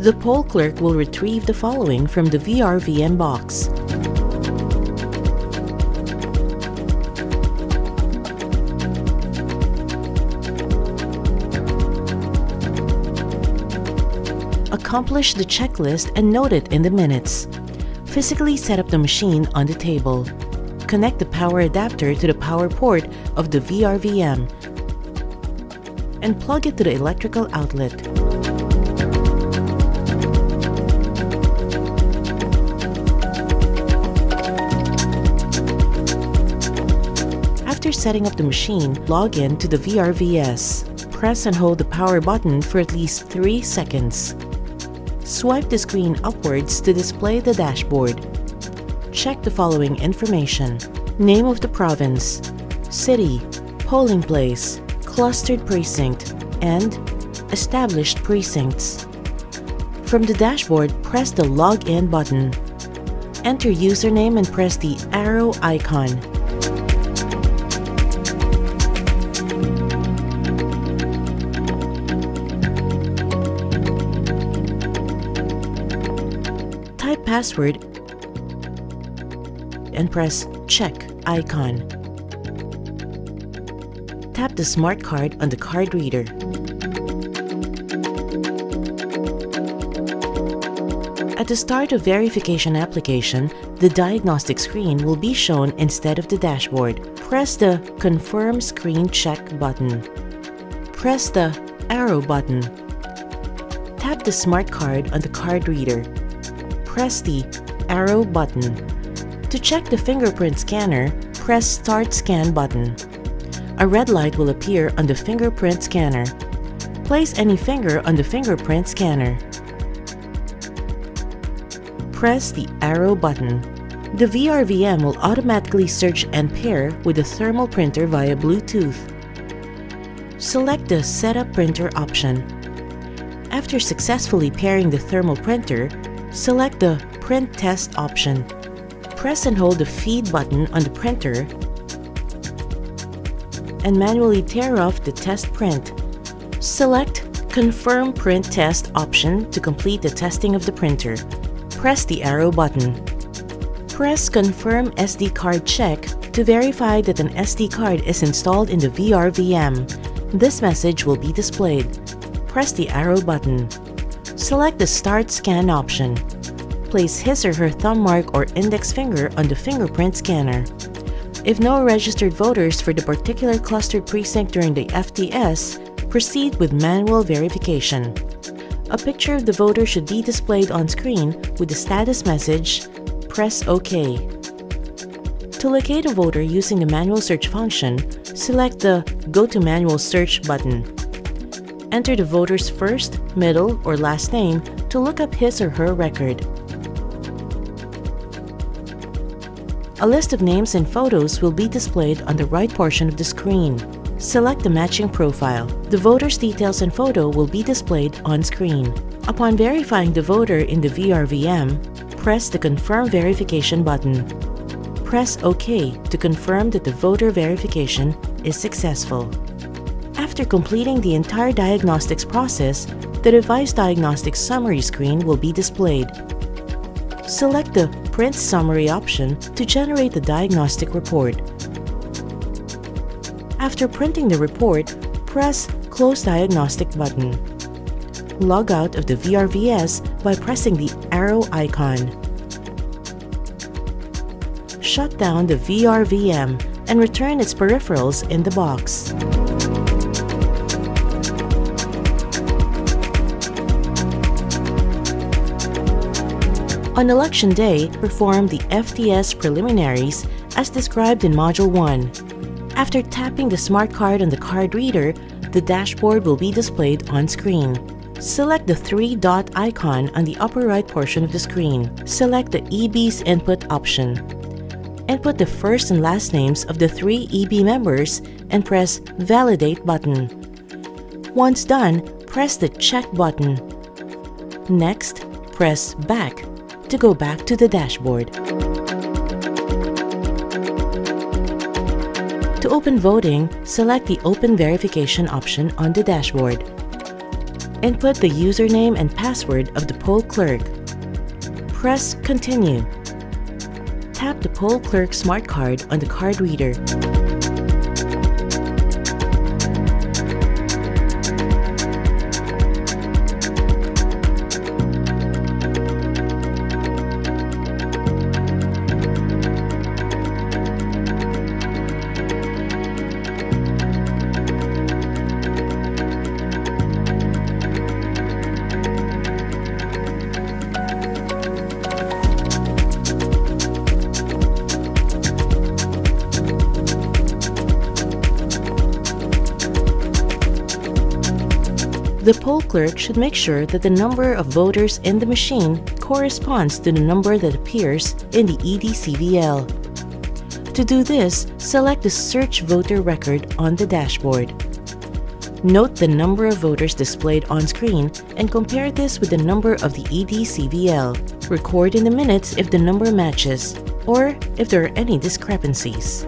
The poll clerk will retrieve the following from the VRVM box. Accomplish the checklist and note it in the minutes. Physically set up the machine on the table. Connect the power adapter to the power port of the VRVM and plug it to the electrical outlet. After setting up the machine, log in to the VRVS. Press and hold the power button for at least 3 seconds. Swipe the screen upwards to display the dashboard. Check the following information: name of the province, city, polling place, clustered precinct, and established precincts. From the dashboard, press the Login button. Enter username and press the arrow icon. Type password and press Check icon. Tap the smart card on the card reader. At the start of verification application, the diagnostic screen will be shown instead of the dashboard. Press the Confirm Screen Check button. Press the arrow button. Tap the smart card on the card reader. Press the arrow button. To check the fingerprint scanner, press Start Scan button. A red light will appear on the fingerprint scanner. Place any finger on the fingerprint scanner. Press the arrow button. The VRVM will automatically search and pair with the thermal printer via Bluetooth. Select the Setup Printer option. After successfully pairing the thermal printer, select the Print Test option. Press and hold the Feed button on the printer and manually tear off the test print. Select Confirm Print Test option to complete the testing of the printer. Press the arrow button. Press Confirm SD card check to verify that an SD card is installed in the VRVM. This message will be displayed. Press the arrow button. Select the Start Scan option. Place his or her thumb mark or index finger on the fingerprint scanner. If no registered voters for the particular clustered precinct during the FTS, proceed with manual verification. A picture of the voter should be displayed on screen with the status message, press OK. To locate a voter using the manual search function, select the Go to Manual Search button. Enter the voter's first, middle, or last name to look up his or her record. A list of names and photos will be displayed on the right portion of the screen. Select the matching profile. The voter's details and photo will be displayed on screen. Upon verifying the voter in the VRVM, press the Confirm Verification button. Press OK to confirm that the voter verification is successful. After completing the entire diagnostics process, the device diagnostics summary screen will be displayed. Select the Print Summary option to generate the diagnostic report. After printing the report, press Close Diagnostic button. Log out of the VRVS by pressing the arrow icon. Shut down the VRVM and return its peripherals in the box. On Election Day, perform the FTS preliminaries as described in Module 1. After tapping the smart card on the card reader, the dashboard will be displayed on screen. Select the 3-dot icon on the upper right portion of the screen. Select the EB's Input option. Input the first and last names of the 3 EB members and press Validate button. Once done, press the Check button. Next, press Back to go back to the dashboard. To open voting, select the Open Verification option on the dashboard. Input the username and password of the poll clerk. Press Continue. Tap the poll clerk smart card on the card reader. The poll clerk should make sure that the number of voters in the machine corresponds to the number that appears in the EDCVL. To do this, select the Search Voter Record on the dashboard. Note the number of voters displayed on screen and compare this with the number of the EDCVL. Record in the minutes if the number matches or if there are any discrepancies.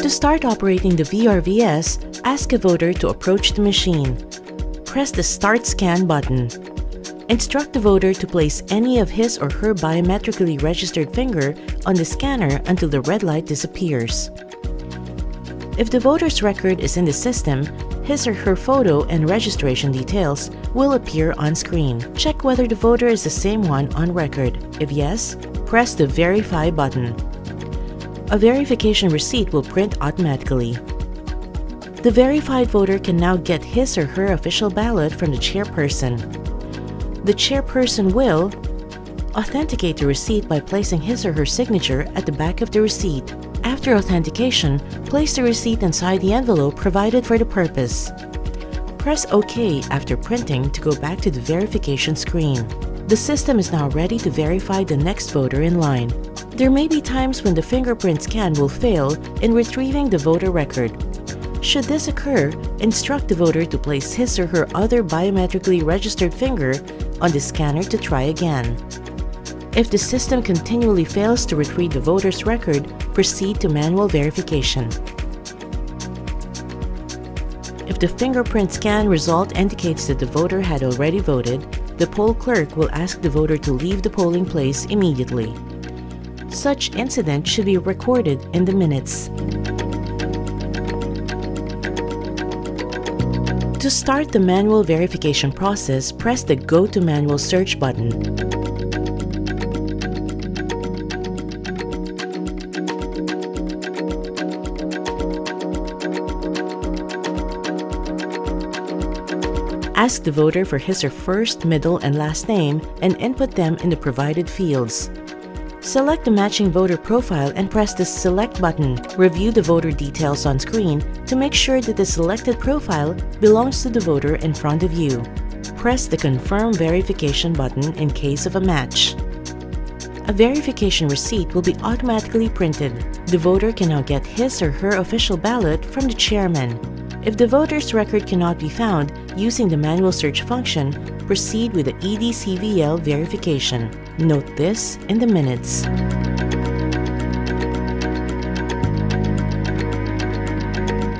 To start operating the VRVS, ask a voter to approach the machine. Press the Start Scan button. Instruct the voter to place any of his or her biometrically registered finger on the scanner until the red light disappears. If the voter's record is in the system, his or her photo and registration details will appear on screen. Check whether the voter is the same one on record. If yes, press the Verify button. A verification receipt will print automatically. The verified voter can now get his or her official ballot from the chairperson. The chairperson will authenticate the receipt by placing his or her signature at the back of the receipt. After authentication, place the receipt inside the envelope provided for the purpose. Press OK after printing to go back to the verification screen. The system is now ready to verify the next voter in line. There may be times when the fingerprint scan will fail in retrieving the voter record. Should this occur, instruct the voter to place his or her other biometrically registered finger on the scanner to try again. If the system continually fails to retrieve the voter's record, proceed to manual verification. If the fingerprint scan result indicates that the voter had already voted, the poll clerk will ask the voter to leave the polling place immediately. Such incident should be recorded in the minutes. To start the manual verification process, press the Go to Manual Search button. Ask the voter for his or first, middle, and last name and input them in the provided fields. Select the matching voter profile and press the Select button. Review the voter details on screen to make sure that the selected profile belongs to the voter in front of you. Press the Confirm Verification button in case of a match. A verification receipt will be automatically printed. The voter can now get his or her official ballot from the chairman. If the voter's record cannot be found using the manual search function, proceed with the EDCVL verification. Note this in the minutes.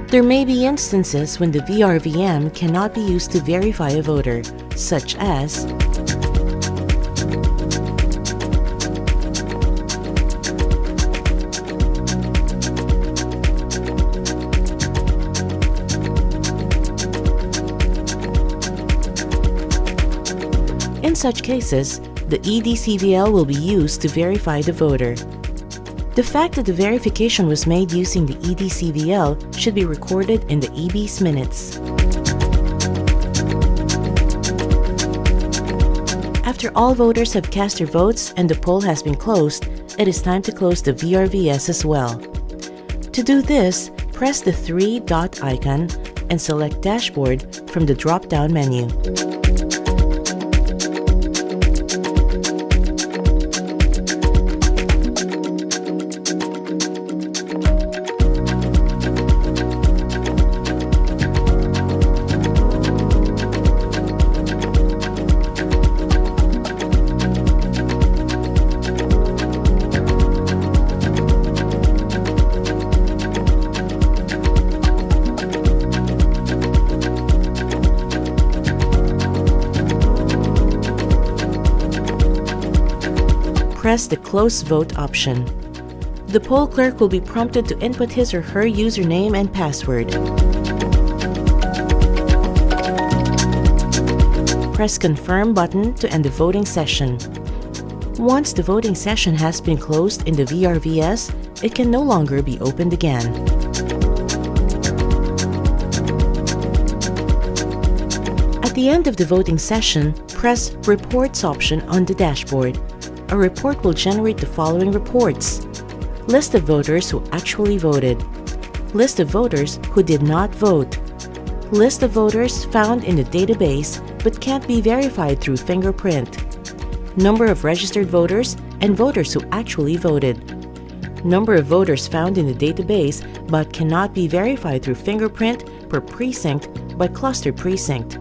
There may be instances when the VRVM cannot be used to verify a voter, such as In such cases, the EDCVL will be used to verify the voter. The fact that the verification was made using the EDCVL should be recorded in the EB's minutes. After all voters have cast their votes and the poll has been closed, it is time to close the VRVS as well. To do this, press the three-dot icon and select Dashboard from the drop-down menu. press the Close Vote option. The poll clerk will be prompted to input his or her username and password. Press Confirm button to end the voting session. Once the voting session has been closed in the VRVS, it can no longer be opened again. At the end of the voting session, press Reports option on the dashboard. A report will generate the following reports: list of voters who actually voted, list of voters who did not vote, list of voters found in the database but can't be verified through fingerprint, number of registered voters and voters who actually voted, number of voters found in the database but cannot be verified through fingerprint per precinct by cluster precinct.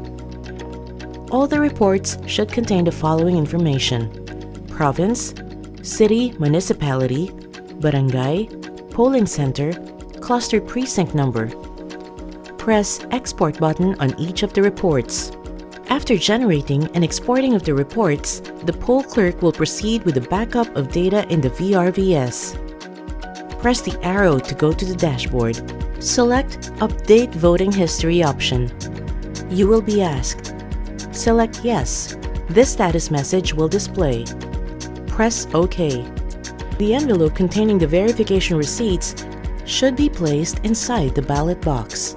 All the reports should contain the following information: province, city, municipality, barangay, polling center, cluster precinct number. Press Export button on each of the reports. After generating and exporting of the reports, the poll clerk will proceed with the backup of data in the VRVS. Press the arrow to go to the dashboard. Select Update Voting History option. You will be asked. Select Yes. This status message will display. Press OK. The envelope containing the verification receipts should be placed inside the ballot box.